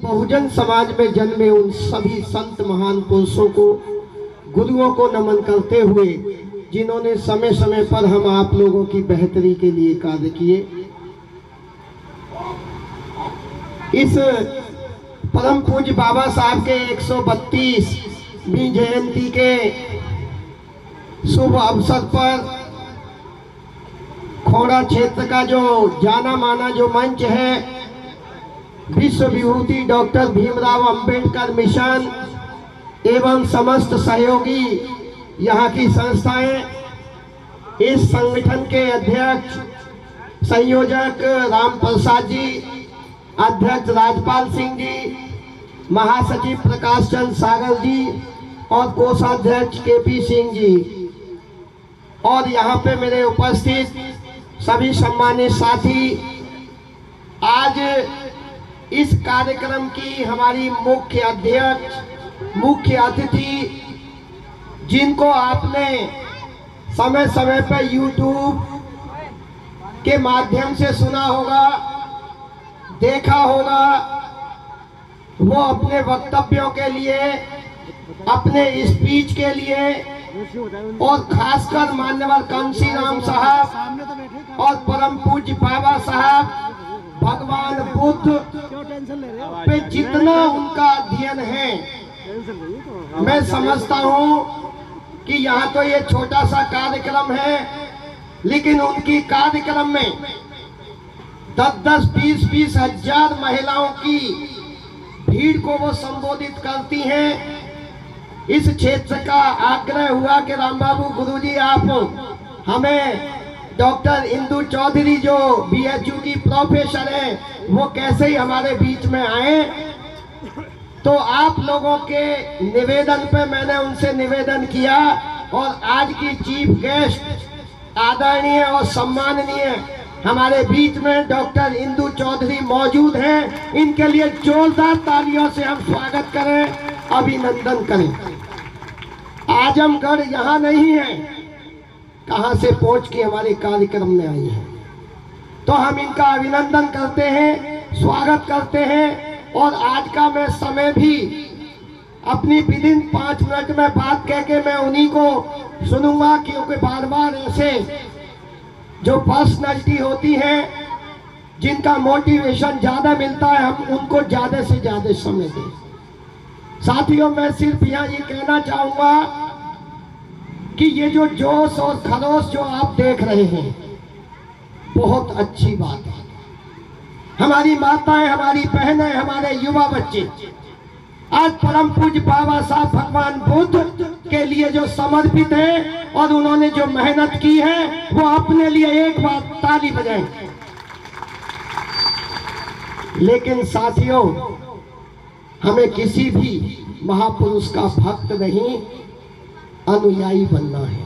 बहुजन समाज में जन्मे उन सभी संत महान पुरुषों को, गुरुओं को नमन करते हुए जिन्होंने समय समय पर हम आप लोगों की बेहतरी के लिए कार्य किए। इस परम पूज्य बाबा साहब के 132वीं जयंती के शुभ अवसर पर खोड़ा क्षेत्र का जो जाना माना जो मंच है, विश्व विभूति डॉक्टर भीमराव अंबेडकर मिशन एवं समस्त सहयोगी यहाँ की संस्थाएं, इस संगठन के अध्यक्ष संयोजक राम प्रसाद जी, अध्यक्ष राजपाल सिंह जी, महासचिव प्रकाश चंद्र सागर जी और कोषाध्यक्ष केपी सिंह जी, और यहाँ पे मेरे उपस्थित सभी सम्मानित साथी, आज इस कार्यक्रम की हमारी मुख्य अध्यक्ष, मुख्य अतिथि, जिनको आपने समय समय पर YouTube के माध्यम से सुना होगा, देखा होगा, वो अपने वक्तव्यों के लिए, अपने स्पीच के लिए और खासकर मान्यवर कांसी राम साहब और परम पूज्य बाबा साहब भगवान बुद्ध पे जितना उनका अध्ययन है, मैं समझता हूँ कि यहाँ तो ये छोटा सा कार्यक्रम है, लेकिन उनकी कार्यक्रम में 10-10, 20-20 हजार महिलाओं की भीड़ को वो संबोधित करती हैं। इस क्षेत्र का आग्रह हुआ कि राम बाबू गुरुजी आप हमें डॉक्टर इंदु चौधरी जो BHU की प्रोफेसर है, वो कैसे ही हमारे बीच में आए। तो आप लोगों के निवेदन पे मैंने उनसे निवेदन किया और आज की चीफ गेस्ट आदरणीय और सम्माननीय हमारे बीच में डॉक्टर इंदु चौधरी मौजूद हैं। इनके लिए जोरदार तालियों से हम स्वागत करें, अभिनंदन करें। आजमगढ़ यहाँ नहीं है, कहाँ से पहुँच के हमारे कार्यक्रम में आई है, तो हम इनका अभिनंदन करते हैं, स्वागत करते हैं। और आज का मैं समय भी अपनी विदिन 5 मिनट में बात कह के मैं उन्हीं को सुनूंगा, क्योंकि बार बार ऐसे जो पर्सनैलिटी होती है जिनका मोटिवेशन ज़्यादा मिलता है, हम उनको ज़्यादा से ज़्यादा समय दें। साथियों, मैं सिर्फ यहाँ ये कहना चाहूँगा कि ये जो जोश और खरोश जो आप देख रहे हैं, बहुत अच्छी बात है। हमारी माताएं, हमारी बहनें, हमारे युवा बच्चे आज परम पूज्य बाबा साहब भगवान बुद्ध के लिए जो समर्पित है और उन्होंने जो मेहनत की है, वो अपने लिए एक बार ताली बजाएं। लेकिन साथियों, हमें किसी भी महापुरुष का भक्त नहीं, अनुयायी बनना है।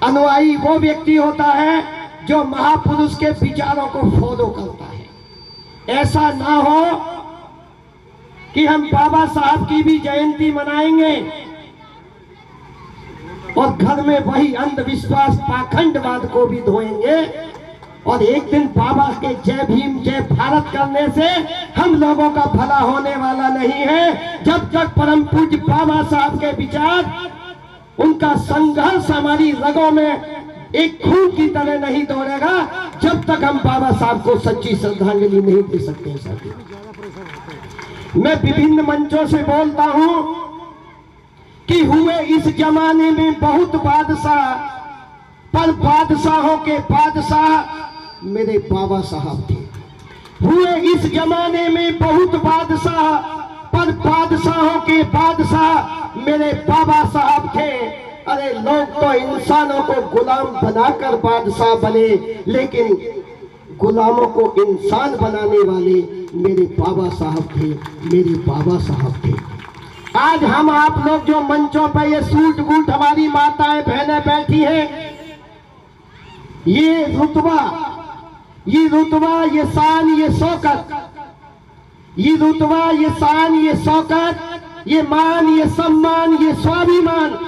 अनुयायी वो व्यक्ति होता है जो महापुरुष के विचारों को फॉलो करता है। ऐसा ना हो कि हम बाबा साहब की भी जयंती मनाएंगे और घर में वही अंधविश्वास पाखंडवाद को भी धोएंगे, और एक दिन बाबा के जय भीम जय भारत करने से हम लोगों का भला होने वाला नहीं है। जब तक परम पूज्य बाबा साहब के विचार, उनका संघर्ष हमारी रगों में एक खून की तरह नहीं दौड़ेगा, जब तक हम बाबा साहब को सच्ची श्रद्धांजलि नहीं दे सकते। मैं विभिन्न मंचों से बोलता हूं कि हुए इस जमाने में बहुत बादशाह, पर बादशाहों के बादशाह मेरे बाबा साहब थे। हुए इस जमाने में बहुत बादशाह, पर बादशाहों के बादशाह मेरे बाबा साहब थे। अरे लोग तो इंसानों को गुलाम बनाकर बादशाह बने, लेकिन गुलामों को इंसान बनाने वाले मेरे बाबा साहब थे, मेरे बाबा साहब थे। आज हम आप लोग जो मंचों पर ये सूट बूट हमारी माताएं बहनें बैठी हैं, ये रुतबा, ये शान, ये शौकत, ये रुतबा, ये शान, ये शौकत, ये मान, ये सम्मान, ये स्वाभिमान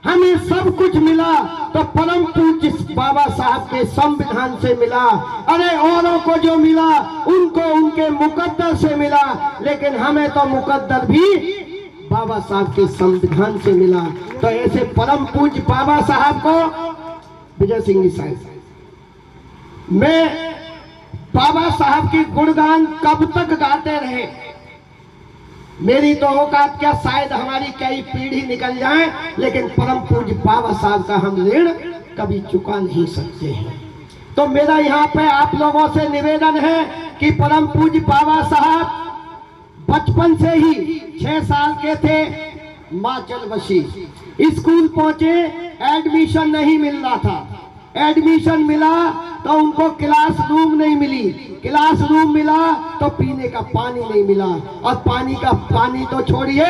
हमें सब कुछ मिला तो परम पूज्य बाबा साहब के संविधान से मिला। अरे औरों को जो मिला उनको उनके मुकद्दर से मिला, लेकिन हमें तो मुकद्दर भी बाबा साहब के संविधान से मिला। तो ऐसे परम पूज्य बाबा साहब को, विजय सिंह जी साहब, मैं बाबा साहब की गुणगान कब तक गाते रहे, मेरी तो औकात क्या, शायद हमारी कई पीढ़ी निकल जाए, लेकिन परम पूज्य बाबा साहब का हम ऋण कभी चुका नहीं सकते हैं। तो मेरा यहाँ पे आप लोगों से निवेदन है कि परम पूज्य बाबा साहब बचपन से ही 6 साल के थे, माचल बसी स्कूल पहुंचे, एडमिशन नहीं मिल रहा था। एडमिशन मिला तो उनको क्लासरूम नहीं मिली, क्लासरूम मिला तो पीने का पानी नहीं मिला, और पानी तो छोड़िए,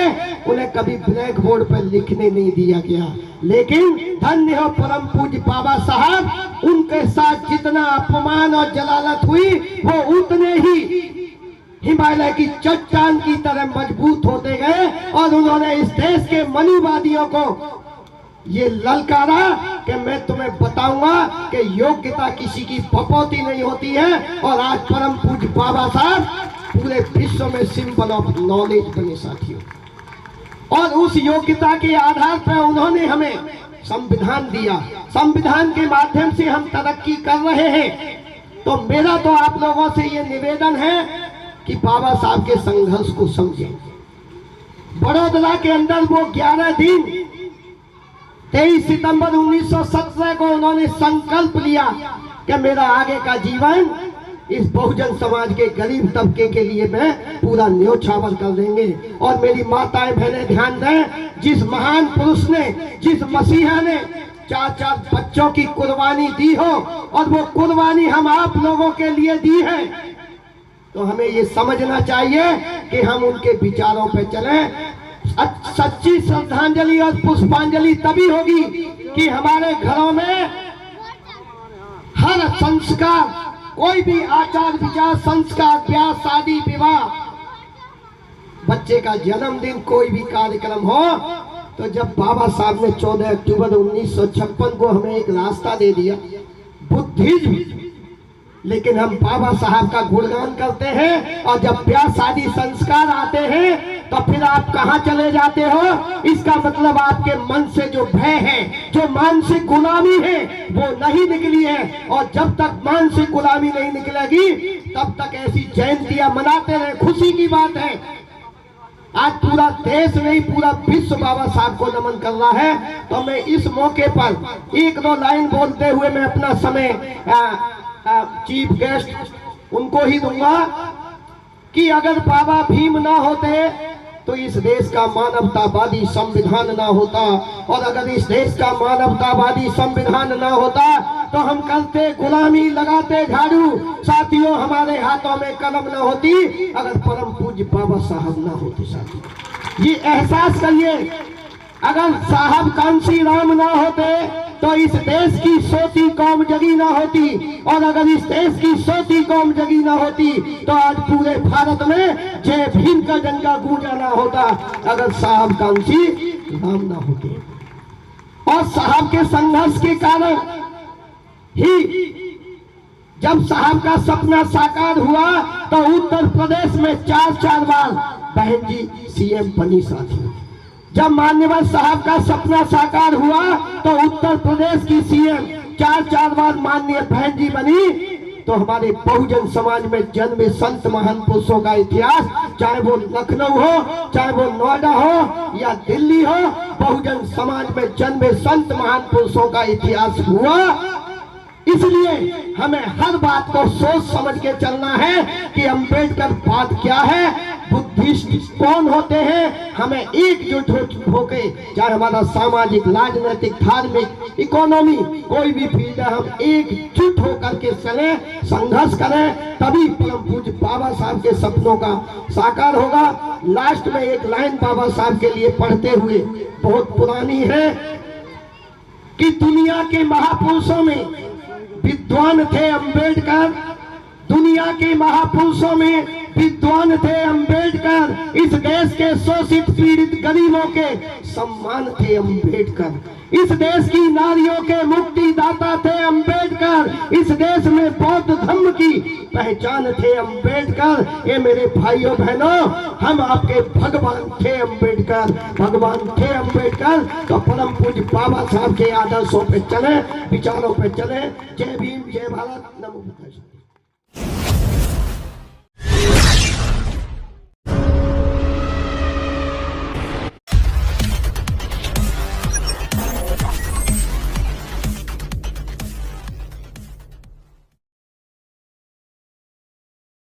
उन्हें कभी ब्लैक बोर्ड पर लिखने नहीं दिया गया। लेकिन धन्य हो परम पूज्य बाबा साहब, उनके साथ जितना अपमान और जलालत हुई वो उतने ही हिमालय की चट्टान की तरह मजबूत होते गए, और उन्होंने इस देश के मनुवादियों को ये ललकारा कि मैं तुम्हें बताऊंगा कि योग्यता किसी की पपौती नहीं होती है। और आज परम पूज्य बाबा साहब पूरे विश्व में सिंबल ऑफ नॉलेज बने साथियों, और उस योग्यता के आधार पर उन्होंने हमें संविधान दिया। संविधान के माध्यम से हम तरक्की कर रहे हैं। तो मेरा तो आप लोगों से ये निवेदन है कि बाबा साहब के संघर्ष को समझें। बड़ौदा के अंदर वो 11 दिन 23 सितंबर 1917 को उन्होंने संकल्प लिया कि मेरा आगे का जीवन इस बहुजन समाज के गरीब तबके के लिए मैं पूरा न्योछावर कर देंगे। और मेरी माताएं बहनें ध्यान दें, जिस महान पुरुष ने, जिस मसीहा ने 4 बच्चों की कुर्बानी दी हो, और वो कुर्बानी हम आप लोगों के लिए दी है, तो हमें ये समझना चाहिए कि हम उनके विचारों पे चलें। सच्ची श्रद्धांजलि और पुष्पांजलि तभी होगी कि हमारे घरों में हर संस्कार, कोई भी आचार विचार, संस्कार, ब्याह, शादी, विवाह, बच्चे का जन्मदिन, कोई भी कार्यक्रम हो, तो जब बाबा साहब ने 14 अक्टूबर 1956 को हमें एक रास्ता दे दिया, बुद्धिज्म, लेकिन हम बाबा साहब का गुणगान करते हैं, और जब ब्याह शादी संस्कार आते हैं तो फिर आप कहां चले जाते हो। इसका मतलब आपके मन से जो भय है, जो मानसिक गुलामी है, वो नहीं निकली है। और जब तक मानसिक गुलामी नहीं निकलेगी तब तक ऐसी जयंतियां मनाते रहे, खुशी की बात है। आज पूरा देश नहीं, पूरा विश्व बाबा साहब को नमन कर रहा है। तो मैं इस मौके पर 1-2 लाइन बोलते हुए मैं अपना समय चीफ गेस्ट उनको ही दूंगा कि अगर बाबा भीम ना होते तो इस देश का मानवतावादी संविधान ना होता, और अगर इस देश का मानवतावादी संविधान ना होता तो हम करते गुलामी, लगाते झाड़ू। साथियों, हमारे हाथों में कलम ना होती अगर परम पूज्य बाबा साहब ना होते। साथियों, ये एहसास करिए, अगर साहब कांसी राम ना होते तो इस देश की सोती कौम जगी ना होती, और अगर इस देश की सोती कौम जगी ना होती तो आज पूरे भारत में जय भीम का डंका गूंजा ना होता, अगर साहब कांसी राम ना होते। और साहब के संघर्ष के कारण ही जब साहब का सपना साकार हुआ तो उत्तर प्रदेश में 4 बार बहन जी सीएम बनी। साथी, जब मान्यवर साहब का सपना साकार हुआ तो उत्तर प्रदेश की सीएम 4 बार माननीय बहन जी बनी। तो हमारे बहुजन समाज में जन्मे संत महान पुरुषों का इतिहास, चाहे वो लखनऊ हो, चाहे वो नोएडा हो या दिल्ली हो, बहुजन समाज में जन्मे संत महान पुरुषों का इतिहास हुआ। इसलिए हमें हर बात को सोच समझ के चलना है कि अंबेडकर बात क्या है, बुद्धिस्ट कौन होते हैं। हमें एकजुट होके, चाहे हमारा सामाजिक, राजनीतिक, धार्मिक, इकोनॉमी, कोई भी फील्ड है, हम एकजुट होकर के चलें, संघर्ष करें, तभी परम पूज्य बाबा साहब के सपनों का साकार होगा। लास्ट में एक लाइन बाबा साहब के लिए पढ़ते हुए, बहुत पुरानी है, कि दुनिया के महापुरुषों में विद्वान थे अंबेडकर, दुनिया के महापुरुषों में विद्वान थे अंबेडकर, इस देश के शोषित पीड़ित गरीबों के सम्मान थे अंबेडकर। इस देश की नारियों के मुक्तिदाता थे अंबेडकर। इस देश में बौद्ध धर्म की पहचान थे अंबेडकर। ये मेरे भाइयों बहनों, हम आपके भगवान थे अंबेडकर, भगवान थे अंबेडकर। तो परम पूज्य बाबा साहब के आदर्शों पे चले, विचारों पे चले। जय भीम, जय भारत, नमो बुद्धाय।